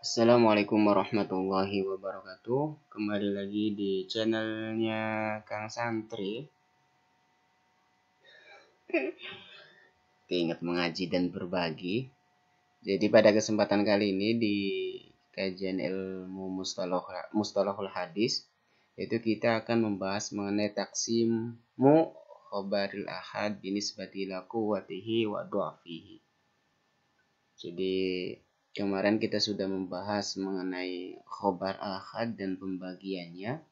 Assalamualaikum warahmatullahi wabarakatuh. Kembali lagi di channelnya Kang Santri. Keinget mengaji dan berbagi. Jadi pada kesempatan kali ini di kajian ilmu mustalahul hadis, itu kita akan membahas mengenai taksimu khobaril ahad binisbati ila quwwatihi wa du'afihi. Jadi kemarin kita sudah membahas mengenai khobar ahad dan pembagiannya.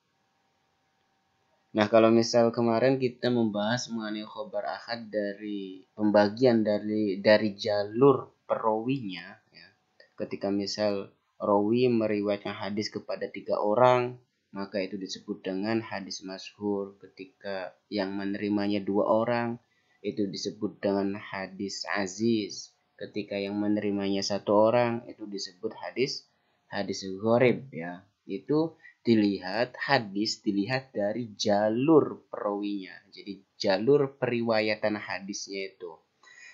Nah, kalau misal kemarin kita membahas mengenai khobar ahad dari pembagian dari jalur perawinya, ya. Ketika misal rawi meriwayatkan hadis kepada 3 orang, maka itu disebut dengan hadis masyhur. Ketika yang menerimanya 2 orang, itu disebut dengan hadis aziz. Ketika yang menerimanya 1 orang, itu disebut hadis gharib, ya. Itu dilihat dari jalur perawinya. Jadi jalur periwayatan hadisnya itu.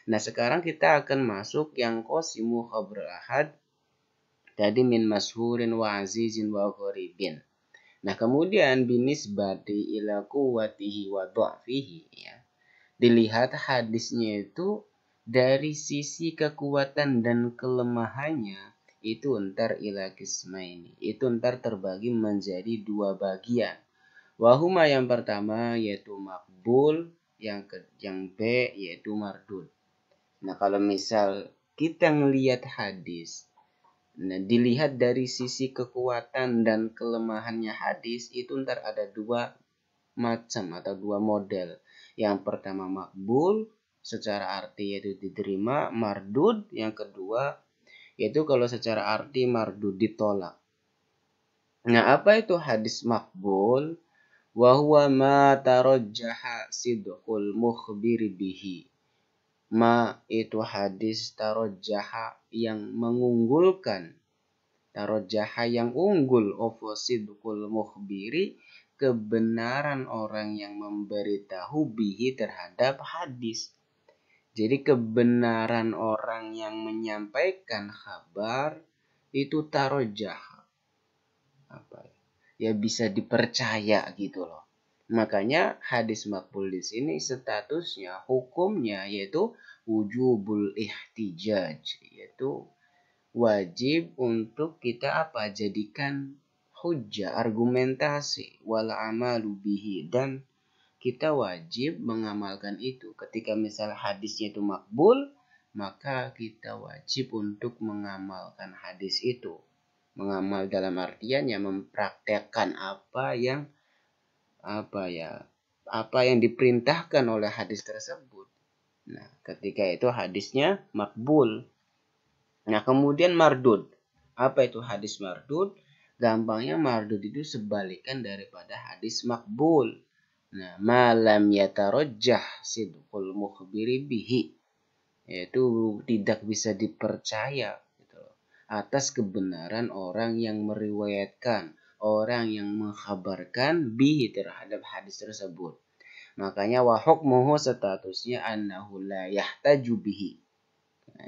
Nah, sekarang kita akan masuk yang qasimu khabar ahad. Tadi min mashurin wa azizin wa gharibin. Nah, kemudian binisbati ila quwwatihi wa dha'fihi, ya. Dilihat hadisnya itu dari sisi kekuatan dan kelemahannya, itu entar ila qismaini. Itu entar terbagi menjadi 2 bagian. Wahuma yang pertama yaitu makbul, yang B yaitu mardud. Nah, kalau misal kita ngelihat hadis, nah, dilihat dari sisi kekuatan dan kelemahannya hadis, itu ntar ada 2 macam atau 2 model. Yang pertama makbul, secara arti yaitu diterima, mardud yang kedua yaitu kalau secara arti mardud ditolak. Nah, apa itu hadis makbul? Wa huwa ma tarajjaha sidqul mukhbir bihi. Ma itu hadis tarajjaha yang mengunggulkan, tarajjaha yang unggul, opo sidqul mukhbiri, kebenaran orang yang memberitahu bihi terhadap hadis. Jadi kebenaran orang yang menyampaikan kabar itu tarajjaha. Ya bisa dipercaya gitu loh. Makanya hadis makbul di sini statusnya, hukumnya yaitu wujubul ihtijaj, yaitu wajib untuk kita jadikan hujjah, argumentasi, wal amalu bihi, dan kita wajib mengamalkan itu. Ketika misal hadisnya itu makbul, maka kita wajib untuk mengamalkan hadis itu. Mengamal dalam artian ya mempraktekkan apa yang diperintahkan oleh hadis tersebut. Nah, ketika itu hadisnya makbul. Nah, kemudian mardud. Apa itu hadis mardud? Gampangnya mardud itu sebalikan daripada hadis makbul. Nah, malam yatarajjah sidqul mukhbiri bihi, yaitu tidak bisa dipercaya gitu, atas kebenaran orang yang meriwayatkan, orang yang mengkhabarkan bihi terhadap hadis tersebut. Makanya wa hukmuhu, statusnya annahu la yahtaju bihi,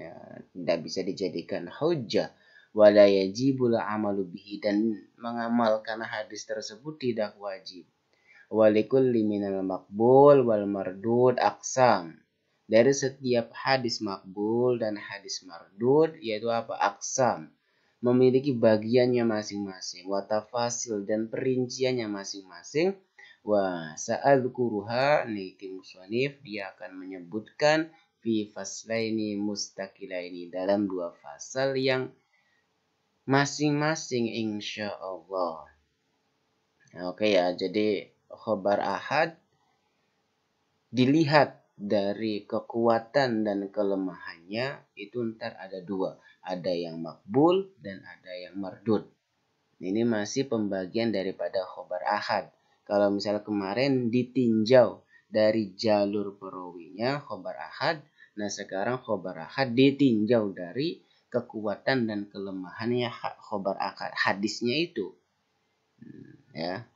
ya, tidak bisa dijadikan hujjah, wala yajibul amalu bihi, dan mengamalkan hadis tersebut tidak wajib. Walikulli minal makbul wal mardud aqsam. Dari setiap hadis makbul dan hadis mardud yaitu aqsam, memiliki bagiannya masing-masing, wa tafasil, dan perinciannya masing-masing. Wa sa'adzukuruha, niki musannif dia akan menyebutkan fi faslaini mustaqilaini, dalam 2 fasal yang masing-masing insyaallah. Oke ya, jadi khobar ahad dilihat dari kekuatan dan kelemahannya, itu ntar ada 2. Ada yang makbul dan ada yang mardud. Ini masih pembagian daripada khobar ahad. Kalau misalnya kemarin ditinjau dari jalur perawinya khobar ahad, nah sekarang khobar ahad ditinjau dari kekuatan dan kelemahannya khobar ahad, hadisnya itu. Ya,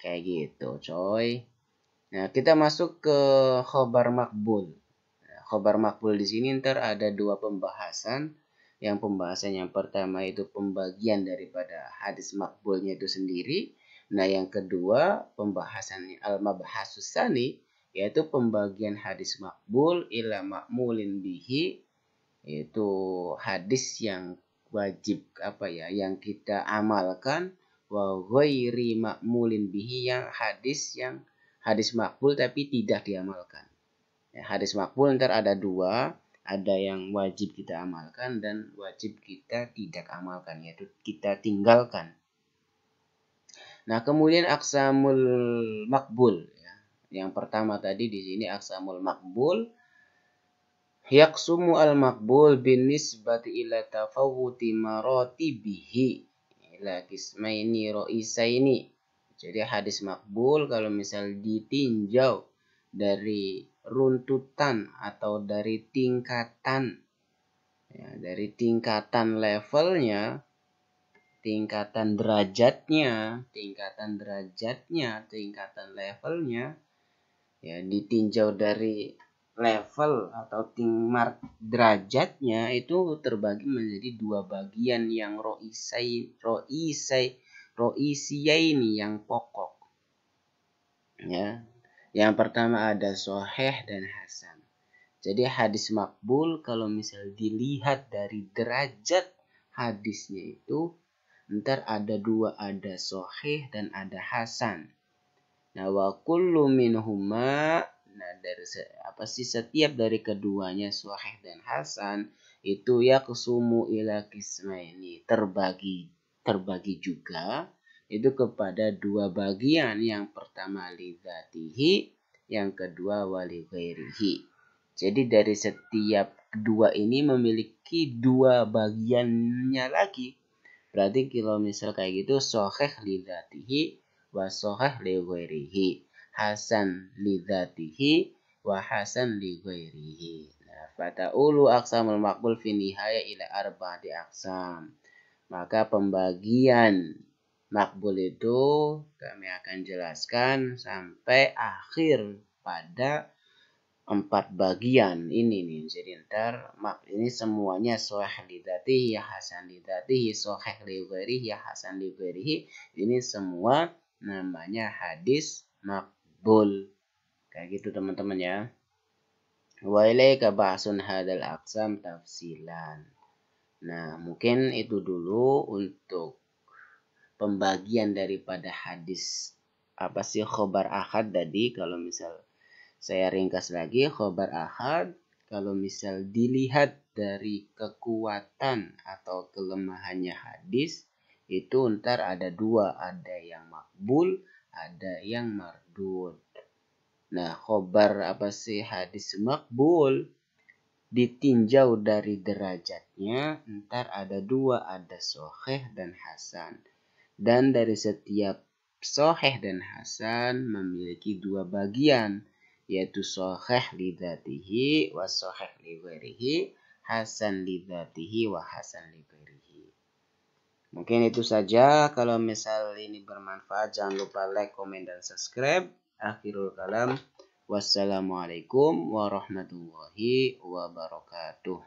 kayak gitu coy. Nah, kita masuk ke khobar makbul. Khobar makbul di sini ntar ada 2 pembahasan. Yang pembahasan yang pertama itu pembagian daripada hadis makbulnya itu sendiri. Nah, yang kedua pembahasannya al-mabhasus tsani, yaitu pembagian hadis makbul ila makmulin bihi, yaitu hadis yang wajib yang kita amalkan, wa ghairi makmulin bihi, yang hadis makbul tapi tidak diamalkan. Ya, hadis makbul ntar ada dua, ada yang wajib kita amalkan dan wajib kita tidak amalkan, yaitu kita tinggalkan. Nah, kemudian aqsamul makbul. Ya. Yang pertama tadi di sini aqsamul makbul. Yaqsumu al makbul bin nisbati ila tafawuti maratibihi ila qismaini ra'isaini. Jadi hadis makbul kalau misal ditinjau dari runtutan atau dari tingkatan, ya, dari tingkatan levelnya, tingkatan derajatnya, tingkatan levelnya, ya, ditinjau dari level atau tingkat derajatnya itu terbagi menjadi dua bagian yang ro'isiyaini, yang pokok. Ya. Yang pertama ada sahih dan hasan. Jadi hadis makbul kalau misal dilihat dari derajat hadisnya itu, ntar ada dua, ada sahih dan ada hasan. Nah, wa kullu minhuma, nah dari setiap dari keduanya sahih dan hasan itu yaqsumu ila qismaini, terbagi juga itu kepada dua bagian. Yang pertama lidzatihi, yang kedua wali ghairihi. Jadi dari setiap dua ini memiliki dua bagiannya lagi. Berarti kalau misal kayak gitu, sahih lidzatihi wa sahih li ghairihi, hasan lidzatihi wa hasan li ghairihi. Nah, fata'ulu aqsamul maqbul fi nihaya ila arba'ati aqsam. Maka pembagian makbul itu kami akan jelaskan sampai akhir pada 4 bagian ini nih. Jadi ntar ini semuanya sahih lidzatihi, ya hasan lidzatihi, sahih li ghairihi, ya hasan li ghairihi. Ini semua namanya hadis makbul. Kayak gitu teman-teman ya. Wa ilaika ba'sun hadal aqsam tafsilan. Nah, mungkin itu dulu untuk pembagian daripada hadis khobar ahad tadi. Kalau misal saya ringkas lagi, khobar ahad kalau misal dilihat dari kekuatan atau kelemahannya hadis itu ntar ada dua, ada yang makbul, ada yang mardud. Nah, khobar hadis makbul ditinjau dari derajatnya, ntar ada dua, ada sahih dan hasan. Dan dari setiap sahih dan hasan memiliki dua bagian, yaitu sahih lidzatihi wa sahih li ghairihi, hasan lidzatihi wa hasan li ghairihi. Mungkin itu saja. Kalau misal ini bermanfaat, jangan lupa like, komen, dan subscribe. Akhirul kalam. Wassalamualaikum warahmatullahi wabarakatuh.